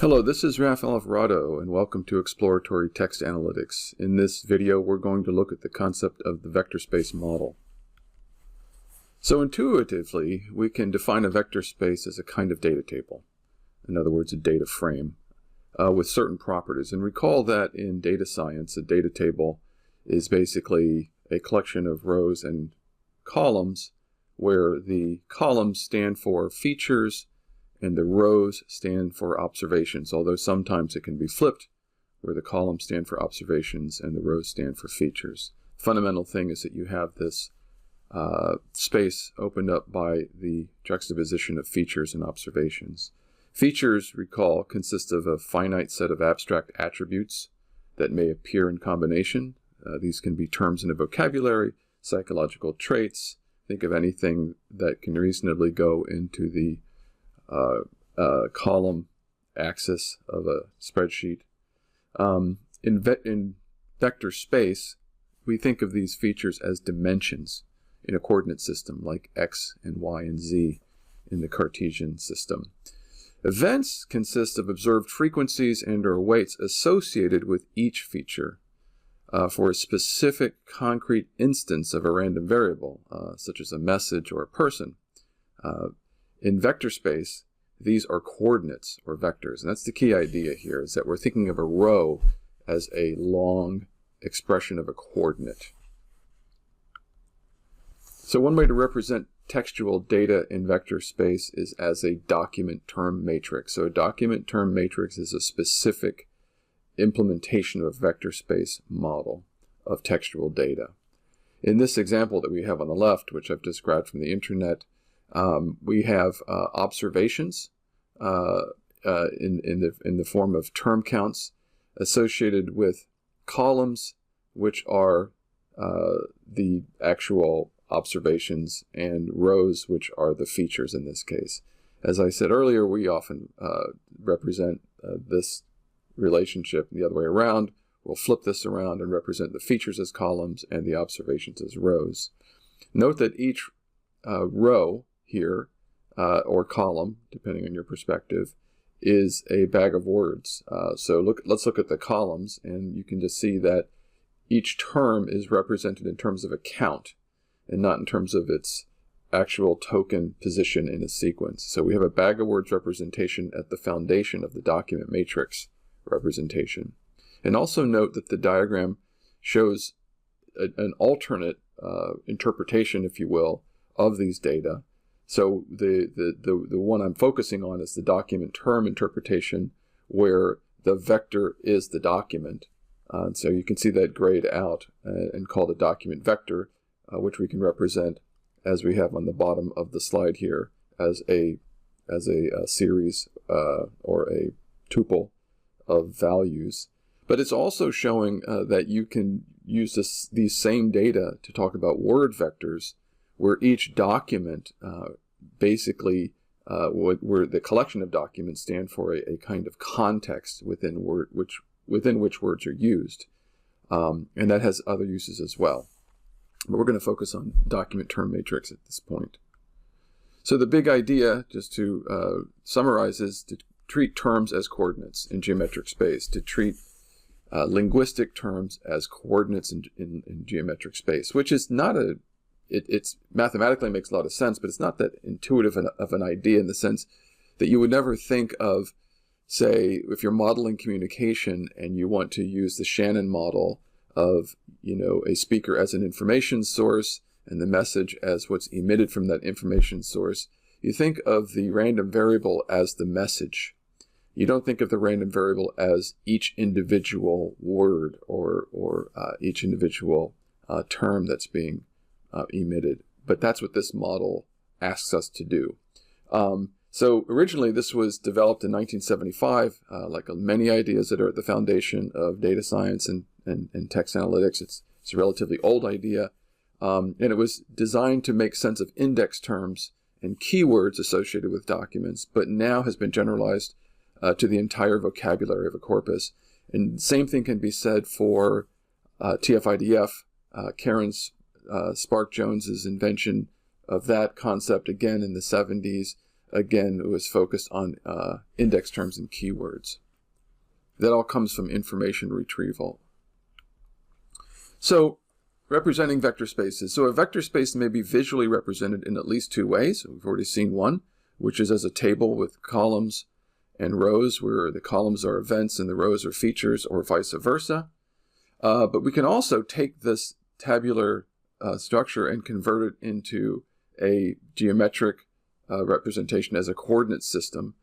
Hello, this is Rafael Alvarado, and welcome to Exploratory Text Analytics. In this video, we're going to look at the concept of the vector space model. So intuitively, we can define a vector space as a kind of data table. In other words, a data frame with certain properties. And recall that in data science, a data table is basically a collection of rows and columns where the columns stand for features and the rows stand for observations, although sometimes it can be flipped, where the columns stand for observations and the rows stand for features. The fundamental thing is that you have this space opened up by the juxtaposition of features and observations. Features, recall, consist of a finite set of abstract attributes that may appear in combination. These can be terms in a vocabulary, psychological traits. Think of anything that can reasonably go into the column axis of a spreadsheet. In vector space, we think of these features as dimensions in a coordinate system like x and y and z in the Cartesian system. Events consist of observed frequencies and or weights associated with each feature for a specific concrete instance of a random variable, such as a message or a person. In vector space, these are coordinates or vectors, and that's the key idea here, is that we're thinking of a row as a long expression of a coordinate. So one way to represent textual data in vector space is as a document term matrix. So a document term matrix is a specific implementation of a vector space model of textual data. In this example that we have on the left, which I've described from the internet, we have observations in the form of term counts associated with columns, which are the actual observations, and rows, which are the features in this case. As I said earlier, we often represent this relationship the other way around. We'll flip this around and represent the features as columns and the observations as rows. Note that each row here, or column, depending on your perspective, is a bag of words. So let's look at the columns, and you can just see that each term is represented in terms of a count and not in terms of its actual token position in a sequence. So we have a bag of words representation at the foundation of the document matrix representation. And also note that the diagram shows an alternate interpretation, if you will, of these data. So the one I'm focusing on is the document term interpretation, where the vector is the document. So you can see that grayed out and called a document vector, which we can represent, as we have on the bottom of the slide here, as a series or a tuple of values. But it's also showing that you can use these same data to talk about word vectors, where each document basically, where the collection of documents stand for a kind of context within which words are used, and that has other uses as well. But we're going to focus on document term matrix at this point. So the big idea, just to summarize, is to treat terms as coordinates in geometric space, to treat linguistic terms as coordinates in geometric space, which is not it's mathematically makes a lot of sense, but it's not that intuitive of an idea, in the sense that you would never think of, say, if you're modeling communication and you want to use the Shannon model of, a speaker as an information source and the message as what's emitted from that information source, you think of the random variable as the message. You don't think of the random variable as each individual word or each individual term that's being emitted. But that's what this model asks us to do. So originally this was developed in 1975, like many ideas that are at the foundation of data science and text analytics. It's a relatively old idea, and it was designed to make sense of index terms and keywords associated with documents, but now has been generalized to the entire vocabulary of a corpus. And the same thing can be said for TF-IDF, Karen Spark Jones's invention of that concept again in the 70s, again, it was focused on index terms and keywords. That all comes from information retrieval. So, representing vector spaces. So a vector space may be visually represented in at least two ways. We've already seen one, which is as a table with columns and rows, where the columns are events and the rows are features, or vice versa. But we can also take this tabular structure and convert it into a geometric representation as a coordinate system.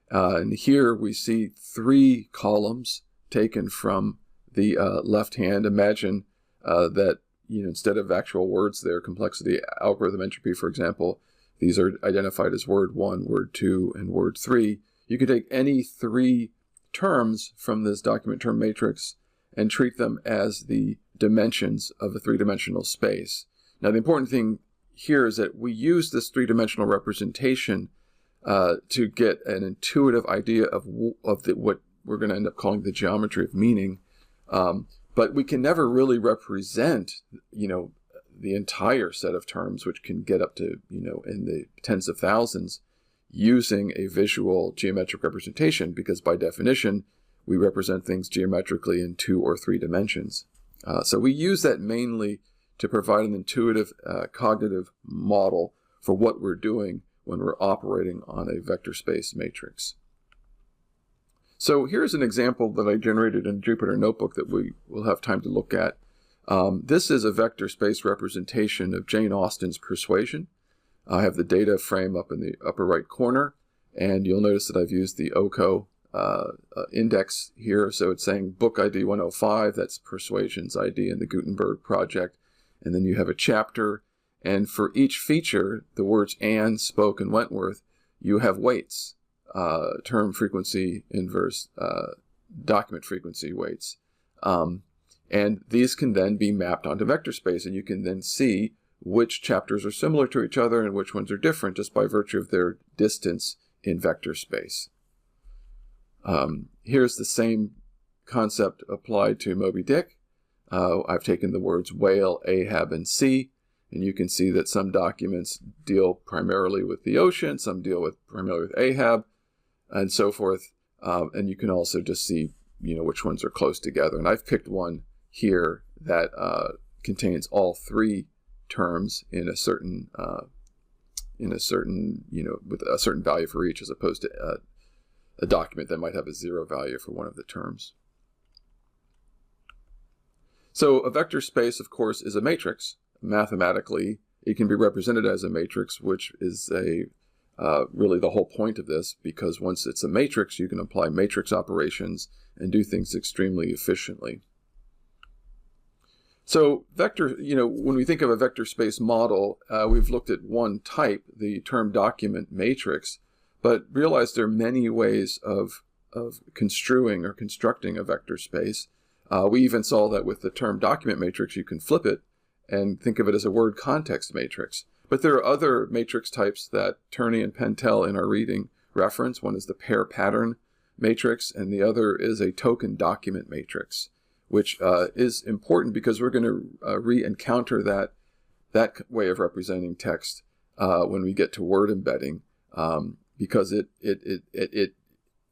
And here we see three columns taken from the left hand. Imagine that instead of actual words there, complexity, algorithm, entropy, for example, these are identified as word 1, word 2, and word 3. You can take any three terms from this document term matrix and treat them as the dimensions of a three-dimensional space. Now, the important thing here is that we use this three-dimensional representation to get an intuitive idea of what we're going to end up calling the geometry of meaning. But we can never really represent, the entire set of terms, which can get up to, in the tens of thousands, using a visual geometric representation, because by definition, we represent things geometrically in 2 or 3 dimensions. So we use that mainly to provide an intuitive cognitive model for what we're doing when we're operating on a vector space matrix. So here's an example that I generated in Jupyter Notebook that we will have time to look at. This is a vector space representation of Jane Austen's Persuasion. I have the data frame up in the upper right corner, and you'll notice that I've used the OCO index here. So it's saying book ID 105, that's Persuasion's ID in the Gutenberg project. And then you have a chapter, and for each feature, the words Anne, Spoke, and Wentworth, you have weights, term frequency, inverse, document frequency weights. And these can then be mapped onto vector space, and you can then see which chapters are similar to each other and which ones are different just by virtue of their distance in vector space. Here's the same concept applied to Moby Dick. I've taken the words whale, Ahab, and sea, and you can see that some documents deal primarily with the ocean, some deal primarily with Ahab, and so forth. And you can also just see, which ones are close together. And I've picked one here that contains all three terms in a certain, with a certain value for each, as opposed to a document that might have a 0 value for one of the terms. So a vector space, of course, is a matrix. Mathematically, it can be represented as a matrix, which is really the whole point of this, because once it's a matrix, you can apply matrix operations and do things extremely efficiently. So vector, when we think of a vector space model, we've looked at one type, the term document matrix, but realize there are many ways of construing or constructing a vector space. We even saw that with the term document matrix, you can flip it and think of it as a word context matrix. But there are other matrix types that Turney and Pentel in our reading reference. One is the pair pattern matrix, and the other is a token document matrix, which is important because we're going to re-encounter that way of representing text when we get to word embedding, because it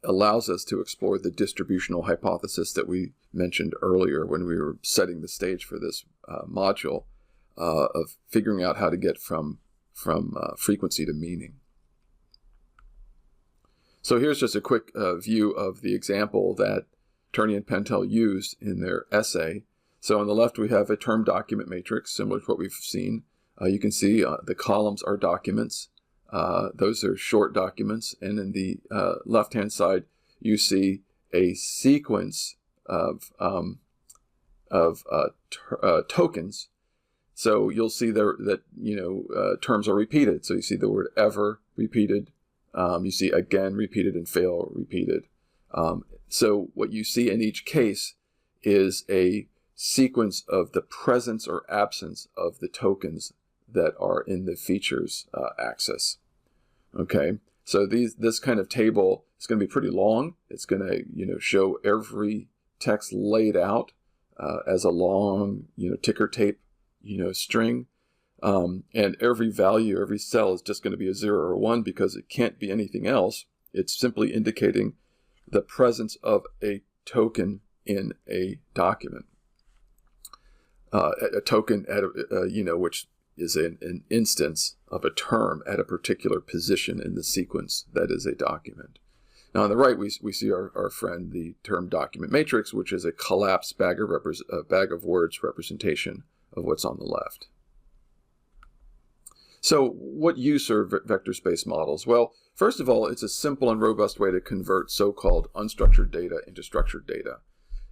allows us to explore the distributional hypothesis that we mentioned earlier when we were setting the stage for this module of figuring out how to get from frequency to meaning. So here's just a quick view of the example that Turney and Pentel used in their essay. So on the left we have a term document matrix, similar to what we've seen. You can see the columns are documents. Those are short documents, and in the left-hand side, you see a sequence of tokens. So you'll see there that terms are repeated. So you see the word ever repeated. You see again repeated and fail repeated. So what you see in each case is a sequence of the presence or absence of the tokens that are in the features axis. Okay, so this kind of table is going to be pretty long. It's going to show every text laid out as a long ticker tape string. And every value, every cell is just going to be a 0 or 1 because it can't be anything else. It's simply indicating the presence of a token in a document. A token at which is an instance of a term at a particular position in the sequence that is a document. Now on the right, we see our friend, the term document matrix, which is a collapsed bag of words representation of what's on the left. So what use are vector space models? Well, first of all, it's a simple and robust way to convert so-called unstructured data into structured data.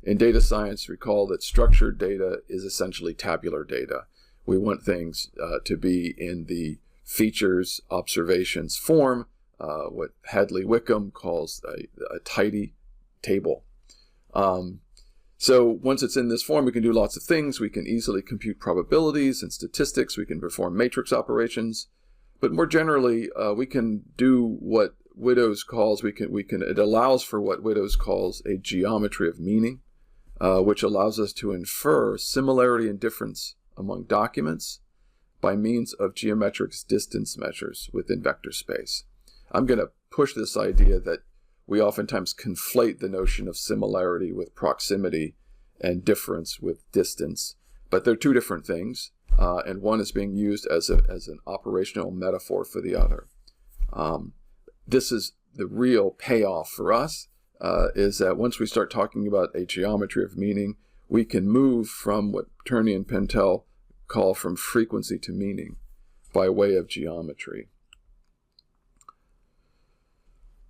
In data science, recall that structured data is essentially tabular data. We want things to be in the features observations form, what Hadley Wickham calls a tidy table. So once it's in this form, we can do lots of things. We can easily compute probabilities and statistics. We can perform matrix operations. But more generally, we can do what Widows calls, it allows for what Widows calls a geometry of meaning, which allows us to infer similarity and difference among documents by means of geometric distance measures within vector space. I'm going to push this idea that we oftentimes conflate the notion of similarity with proximity and difference with distance, but they're two different things, and one is being used as an operational metaphor for the other. This is the real payoff for us, is that once we start talking about a geometry of meaning, we can move from what Turney and Pentel call from frequency to meaning by way of geometry.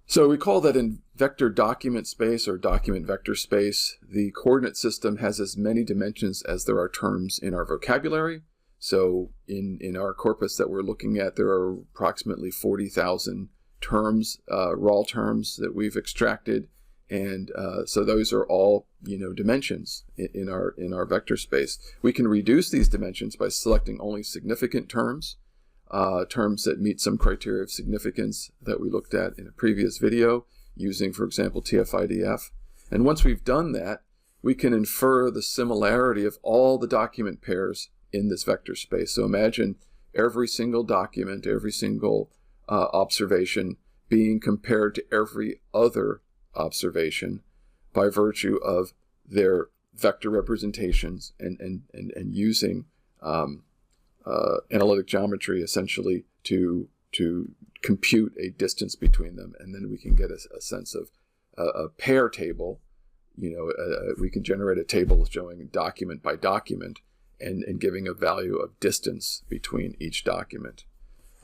So recall that in vector document space or document vector space, the coordinate system has as many dimensions as there are terms in our vocabulary. So in our corpus that we're looking at, there are approximately 40,000 terms, raw terms that we've extracted. And so those are all, dimensions in our vector space. We can reduce these dimensions by selecting only significant terms, terms that meet some criteria of significance that we looked at in a previous video, using, for example, TF-IDF. And once we've done that, we can infer the similarity of all the document pairs in this vector space. So imagine every single document, every single observation being compared to every other observation by virtue of their vector representations and using analytic geometry essentially to compute a distance between them, and then we can get a sense of a pair table. We can generate a table showing document by document and giving a value of distance between each document.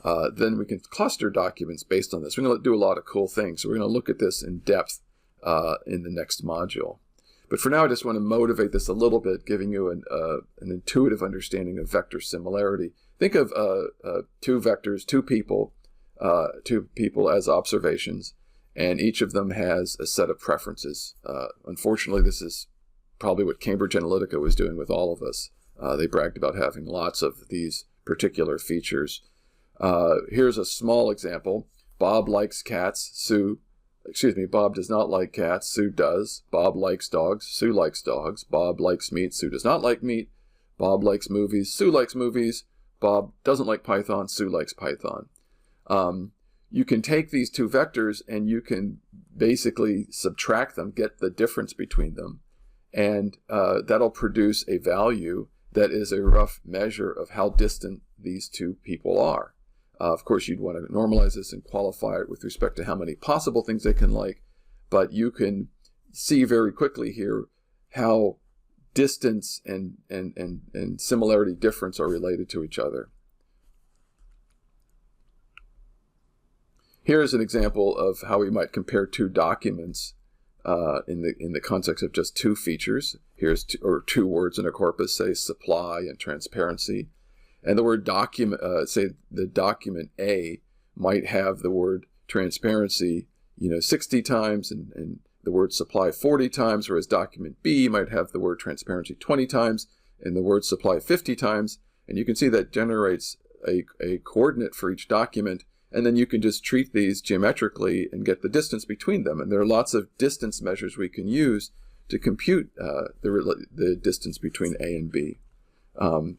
Then we can cluster documents based on this. We're going to do a lot of cool things. So we're going to look at this in depth in the next module. But for now, I just want to motivate this a little bit, giving you an intuitive understanding of vector similarity. Think of two vectors, two people as observations, and each of them has a set of preferences. Unfortunately, this is probably what Cambridge Analytica was doing with all of us. They bragged about having lots of these particular features. Here's a small example. Bob likes cats. Bob does not like cats. Sue does. Bob likes dogs. Sue likes dogs. Bob likes meat. Sue does not like meat. Bob likes movies. Sue likes movies. Bob doesn't like Python. Sue likes Python. You can take these two vectors and you can basically subtract them, get the difference between them, and that'll produce a value that is a rough measure of how distant these two people are. Of course, you'd want to normalize this and qualify it with respect to how many possible things they can like, but you can see very quickly here how distance and similarity difference are related to each other. Here's an example of how we might compare two documents in the context of just two features. Here's two words in a corpus, say supply and transparency. And the word document, say the document A might have the word transparency, 60 times, and the word supply 40 times, whereas document B might have the word transparency 20 times, and the word supply 50 times. And you can see that generates a coordinate for each document, and then you can just treat these geometrically and get the distance between them. And there are lots of distance measures we can use to compute the distance between A and B.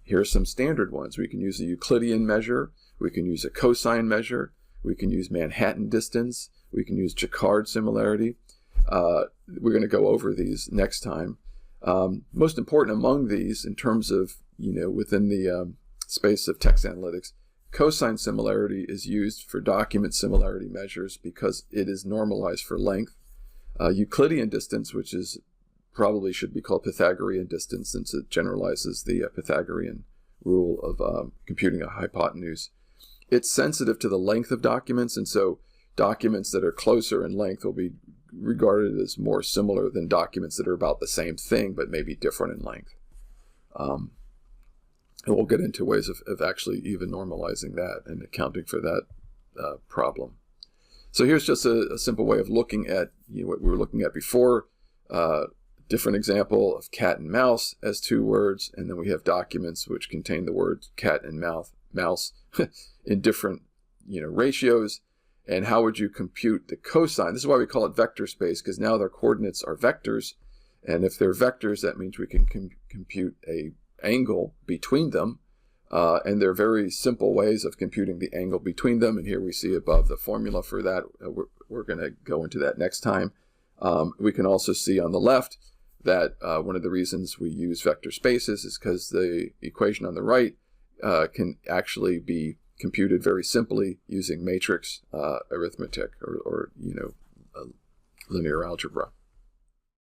Here are some standard ones. We can use a Euclidean measure. We can use a cosine measure. We can use Manhattan distance. We can use Jacquard similarity. We're going to go over these next time. Most important among these, in terms of, within the space of text analytics, cosine similarity is used for document similarity measures because it is normalized for length. Euclidean distance, which is probably should be called Pythagorean distance since it generalizes the Pythagorean rule of computing a hypotenuse. It's sensitive to the length of documents, and so documents that are closer in length will be regarded as more similar than documents that are about the same thing but maybe different in length. And we'll get into ways of actually even normalizing that and accounting for that problem. So here's just a simple way of looking at what we were looking at before. Different example of cat and mouse as two words, and then we have documents which contain the words cat and mouse in different ratios. And how would you compute the cosine? This is why we call it vector space, because now their coordinates are vectors, and if they're vectors, that means we can compute a angle between them, and there are very simple ways of computing the angle between them, and here we see above the formula for that. We're going to go into that next time. We can also see on the left that one of the reasons we use vector spaces is because the equation on the right can actually be computed very simply using matrix arithmetic or linear algebra.